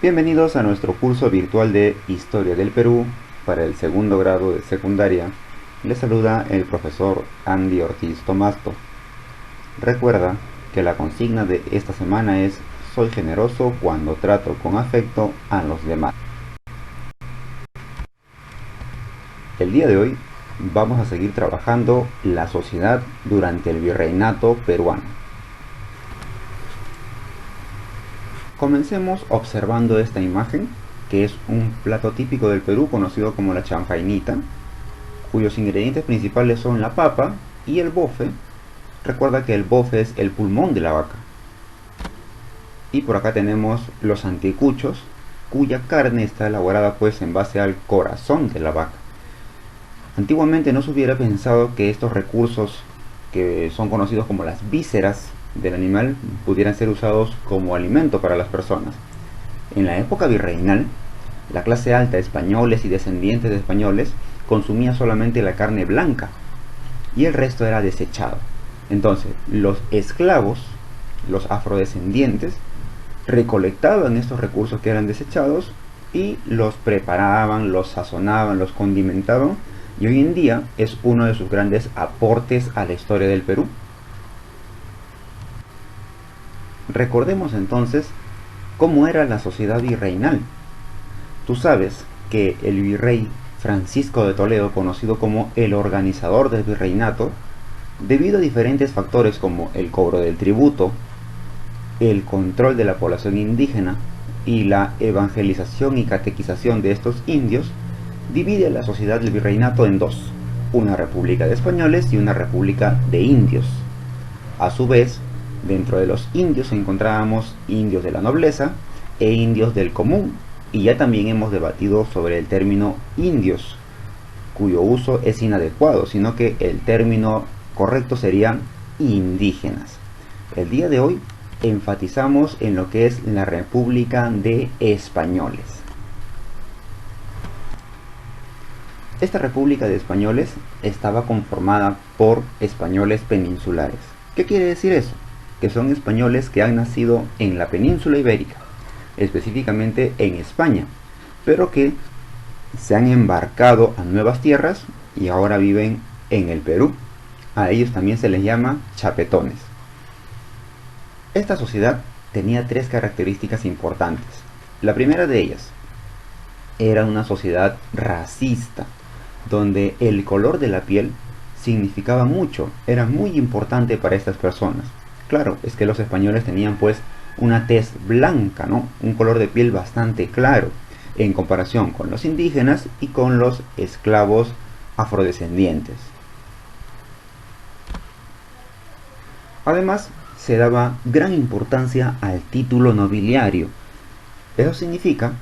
Bienvenidos a nuestro curso virtual de Historia del Perú para el segundo grado de secundaria. Les saluda el profesor Andy Ortiz Tomasto. Recuerda que la consigna de esta semana es: soy generoso cuando trato con afecto a los demás. El día de hoy vamos a seguir trabajando la sociedad durante el virreinato peruano. Comencemos observando esta imagen, que es un plato típico del Perú conocido como la chanfainita, cuyos ingredientes principales son la papa y el bofe. Recuerda que el bofe es el pulmón de la vaca. Y por acá tenemos los anticuchos, cuya carne está elaborada pues en base al corazón de la vaca. Antiguamente no se hubiera pensado que estos recursos, que son conocidos como las vísceras del animal, pudieran ser usados como alimento para las personas. En la época virreinal, la clase alta, españoles y descendientes de españoles, consumía solamente la carne blanca y el resto era desechado. Entonces, los esclavos, los afrodescendientes, recolectaban estos recursos que eran desechados y los preparaban, los sazonaban, los condimentaban, y hoy en día es uno de sus grandes aportes a la historia del Perú. Recordemos entonces cómo era la sociedad virreinal. Tú sabes que el virrey Francisco de Toledo, conocido como el organizador del virreinato, debido a diferentes factores como el cobro del tributo, el control de la población indígena y la evangelización y catequización de estos indios, divide a la sociedad del virreinato en dos: una república de españoles y una república de indios. A su vez, dentro de los indios encontrábamos indios de la nobleza e indios del común, y ya también hemos debatido sobre el término indios, cuyo uso es inadecuado, sino que el término correcto sería indígenas. El día de hoy enfatizamos en lo que es la República de Españoles. Esta República de Españoles estaba conformada por españoles peninsulares. ¿Qué quiere decir eso? Que son españoles que han nacido en la península ibérica, específicamente en España, pero que se han embarcado a nuevas tierras y ahora viven en el Perú. A ellos también se les llama chapetones. Esta sociedad tenía tres características importantes. La primera de ellas era una sociedad racista, donde el color de la piel significaba mucho, era muy importante para estas personas. Claro, es que los españoles tenían pues una tez blanca, ¿no? Un color de piel bastante claro en comparación con los indígenas y con los esclavos afrodescendientes. Además, se daba gran importancia al título nobiliario. Eso significa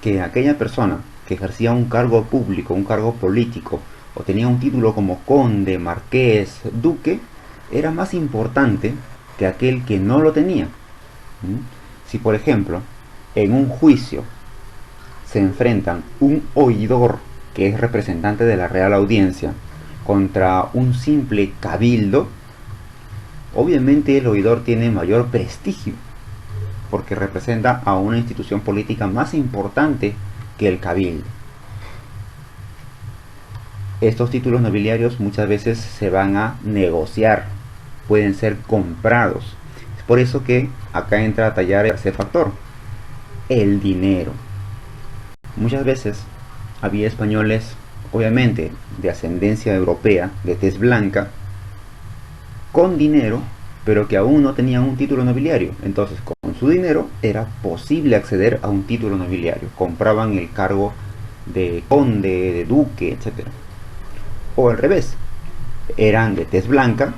que aquella persona que ejercía un cargo público, un cargo político, o tenía un título como conde, marqués, duque, era más importante que aquel que no lo tenía. Si por ejemplo en un juicio se enfrentan un oidor, que es representante de la Real Audiencia, contra un simple cabildo, obviamente el oidor tiene mayor prestigio, porque representa a una institución política más importante que el cabildo. Estos títulos nobiliarios muchas veces se van a negociar, pueden ser comprados. Es por eso que acá entra a tallar ese factor, el dinero. Muchas veces había españoles, obviamente de ascendencia europea, de tez blanca, con dinero, pero que aún no tenían un título nobiliario. Entonces, con su dinero era posible acceder a un título nobiliario. Compraban el cargo de conde, de duque, etc. O al revés, eran de tez blanca,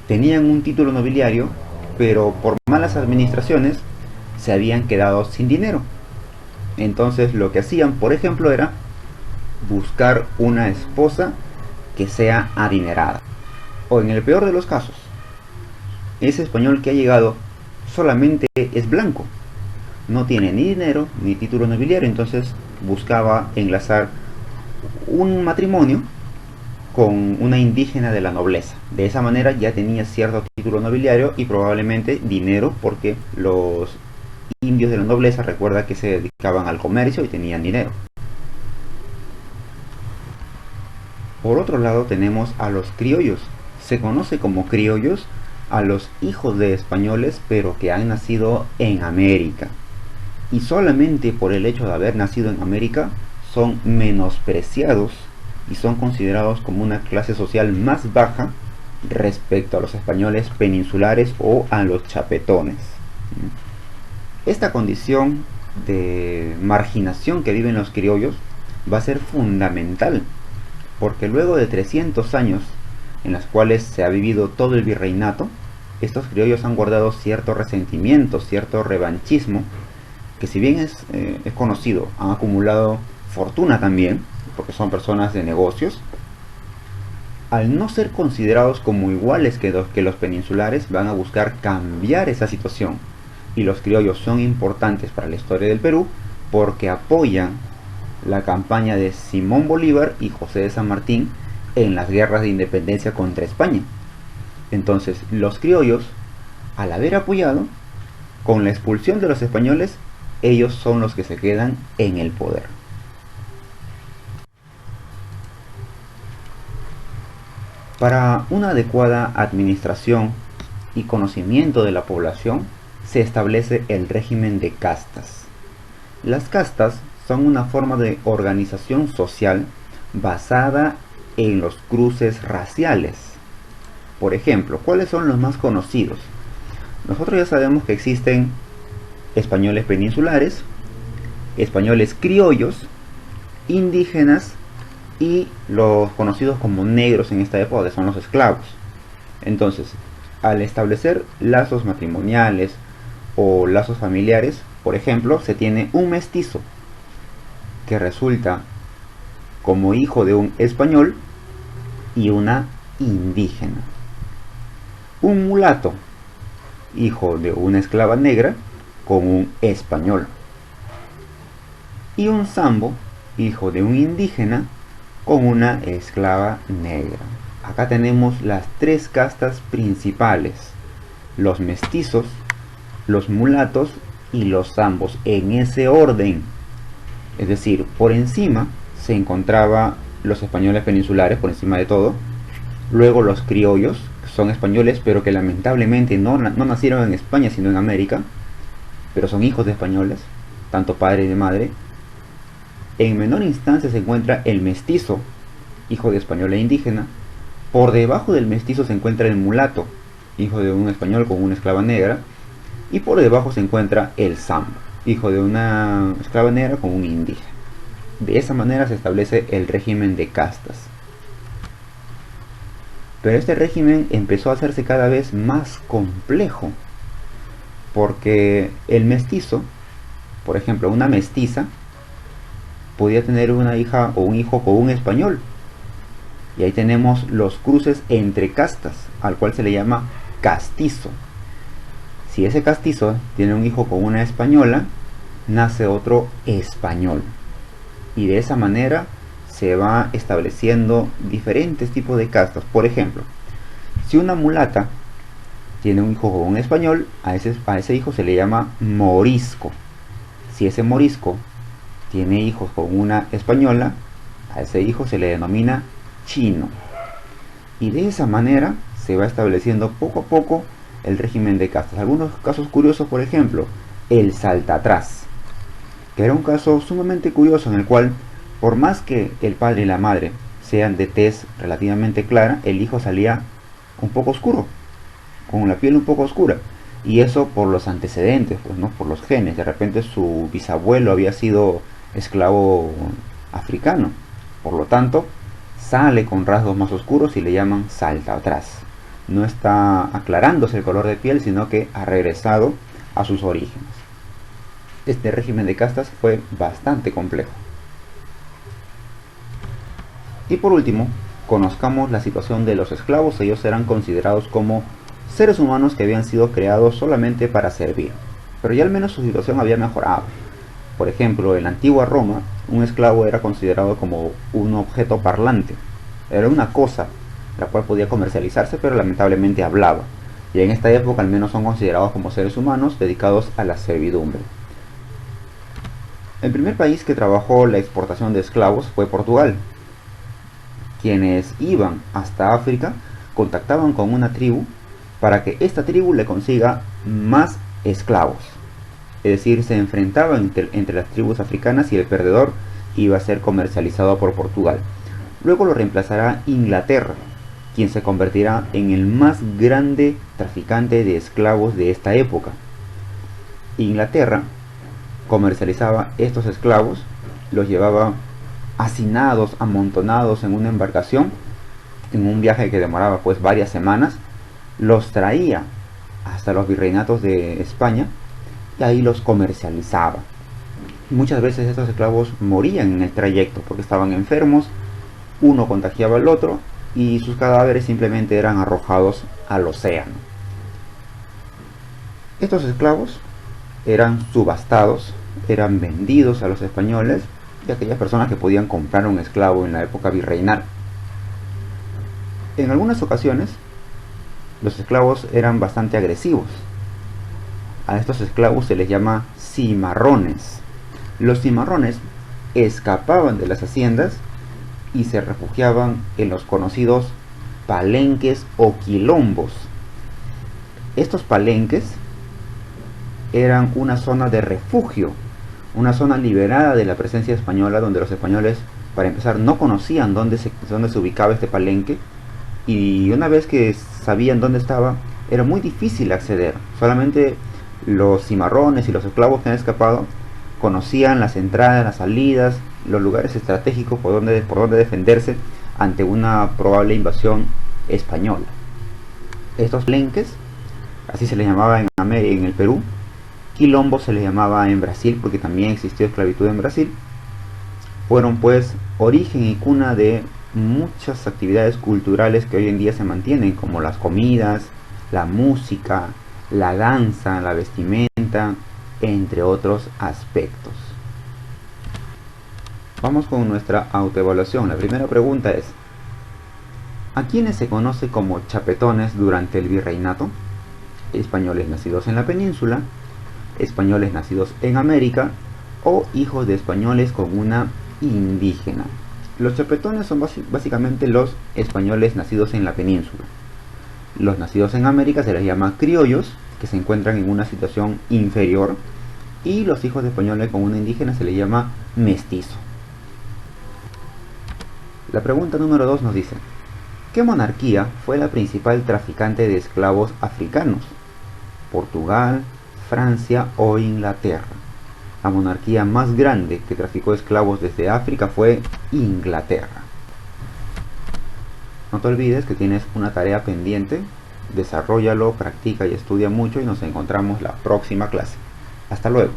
tenían un título nobiliario, pero por malas administraciones se habían quedado sin dinero. Entonces lo que hacían, por ejemplo, era buscar una esposa que sea adinerada. O en el peor de los casos, ese español que ha llegado solamente es blanco, no tiene ni dinero ni título nobiliario, entonces buscaba enlazar un matrimonio con una indígena de la nobleza. De esa manera ya tenía cierto título nobiliario y probablemente dinero, porque los indios de la nobleza, recuerda que se dedicaban al comercio y tenían dinero. Por otro lado tenemos a los criollos. Se conoce como criollos a los hijos de españoles pero que han nacido en América. Y solamente por el hecho de haber nacido en América son menospreciados y son considerados como una clase social más baja respecto a los españoles peninsulares o a los chapetones. Esta condición de marginación que viven los criollos va a ser fundamental, porque luego de 300 años en los cuales se ha vivido todo el virreinato, estos criollos han guardado cierto resentimiento, cierto revanchismo, que si bien es conocido, han acumulado fortuna también, porque son personas de negocios, al no ser considerados como iguales que los peninsulares, van a buscar cambiar esa situación. Y los criollos son importantes para la historia del Perú porque apoyan la campaña de Simón Bolívar y José de San Martín en las guerras de independencia contra España. Entonces, los criollos, al haber apoyado, con la expulsión de los españoles, ellos son los que se quedan en el poder. Para una adecuada administración y conocimiento de la población, se establece el régimen de castas. Las castas son una forma de organización social basada en los cruces raciales. Por ejemplo, ¿cuáles son los más conocidos? Nosotros ya sabemos que existen españoles peninsulares, españoles criollos, indígenas y los conocidos como negros en esta época, que son los esclavos. Entonces, al establecer lazos matrimoniales o lazos familiares, por ejemplo, se tiene un mestizo que resulta como hijo de un español y una indígena. Un mulato, hijo de una esclava negra con un español. Y un sambo, hijo de un indígena con una esclava negra. Acá tenemos las tres castas principales: los mestizos, los mulatos y los zambos, en ese orden. Es decir, por encima se encontraba los españoles peninsulares, por encima de todo. Luego los criollos, que son españoles pero que lamentablemente no nacieron en España sino en América, pero son hijos de españoles, tanto padre y de madre. En menor instancia se encuentra el mestizo, hijo de español e indígena. Por debajo del mestizo se encuentra el mulato, hijo de un español con una esclava negra. Y por debajo se encuentra el sambo, hijo de una esclava negra con un indígena. De esa manera se establece el régimen de castas. Pero este régimen empezó a hacerse cada vez más complejo, porque el mestizo, por ejemplo, una mestiza, podía tener una hija o un hijo con un español. Y ahí tenemos los cruces entre castas, al cual se le llama castizo. Si ese castizo tiene un hijo con una española, nace otro español. Y de esa manera se va estableciendo diferentes tipos de castas. Por ejemplo, si una mulata tiene un hijo con un español, a ese hijo se le llama morisco. Si ese morisco tiene hijos con una española, a ese hijo se le denomina chino. Y de esa manera se va estableciendo poco a poco el régimen de castas. Algunos casos curiosos, por ejemplo, el saltatrás, que era un caso sumamente curioso en el cual, por más que el padre y la madre sean de tez relativamente clara, el hijo salía un poco oscuro, con la piel un poco oscura. Y eso por los antecedentes, pues, ¿no? Por los genes. De repente su bisabuelo había sido esclavo africano, por lo tanto sale con rasgos más oscuros y le llaman saltatrás. No está aclarándose el color de piel, sino que ha regresado a sus orígenes. Este régimen de castas fue bastante complejo. Y por último, conozcamos la situación de los esclavos. Ellos eran considerados como seres humanos que habían sido creados solamente para servir, pero ya al menos su situación había mejorado. Por ejemplo, en la antigua Roma, un esclavo era considerado como un objeto parlante. Era una cosa la cual podía comercializarse, pero lamentablemente hablaba. y en esta época al menos son considerados como seres humanos dedicados a la servidumbre. El primer país que trabajó la exportación de esclavos fue Portugal. Quienes iban hasta África contactaban con una tribu para que esta tribu le consiga más esclavos. Es decir, se enfrentaban entre las tribus africanas y el perdedor iba a ser comercializado por Portugal. Luego lo reemplazará Inglaterra, quien se convertirá en el más grande traficante de esclavos de esta época. Inglaterra comercializaba estos esclavos, los llevaba hacinados, amontonados en una embarcación, en un viaje que demoraba pues varias semanas, los traía hasta los virreinatos de España y ahí los comercializaba. Muchas veces estos esclavos morían en el trayecto porque estaban enfermos, uno contagiaba al otro y sus cadáveres simplemente eran arrojados al océano. Estos esclavos eran subastados, eran vendidos a los españoles y a aquellas personas que podían comprar un esclavo en la época virreinal. En algunas ocasiones, los esclavos eran bastante agresivos. A estos esclavos se les llama cimarrones. Los cimarrones escapaban de las haciendas y se refugiaban en los conocidos palenques o quilombos. Estos palenques eran una zona de refugio, una zona liberada de la presencia española, donde los españoles, para empezar, no conocían dónde se ubicaba este palenque, y una vez que sabían dónde estaba, era muy difícil acceder. Solamente los cimarrones y los esclavos que han escapado conocían las entradas, las salidas, los lugares estratégicos por donde defenderse ante una probable invasión española. Estos palenques, así se les llamaba en el Perú, quilombo se les llamaba en Brasil porque también existió esclavitud en Brasil, fueron pues origen y cuna de muchas actividades culturales que hoy en día se mantienen, como las comidas, la música, la danza, la vestimenta, entre otros aspectos. Vamos con nuestra autoevaluación. La primera pregunta es: ¿a quiénes se conoce como chapetones durante el virreinato? Españoles nacidos en la península, españoles nacidos en América o hijos de españoles con una indígena. Los chapetones son básicamente los españoles nacidos en la península. Los nacidos en América se les llama criollos, que se encuentran en una situación inferior, y los hijos de españoles con una indígena se les llama mestizo. La pregunta número 2 nos dice: ¿qué monarquía fue la principal traficante de esclavos africanos? ¿Portugal, Francia o Inglaterra? La monarquía más grande que traficó esclavos desde África fue Inglaterra. No te olvides que tienes una tarea pendiente, desarróllalo, practica y estudia mucho y nos encontramos la próxima clase. Hasta luego.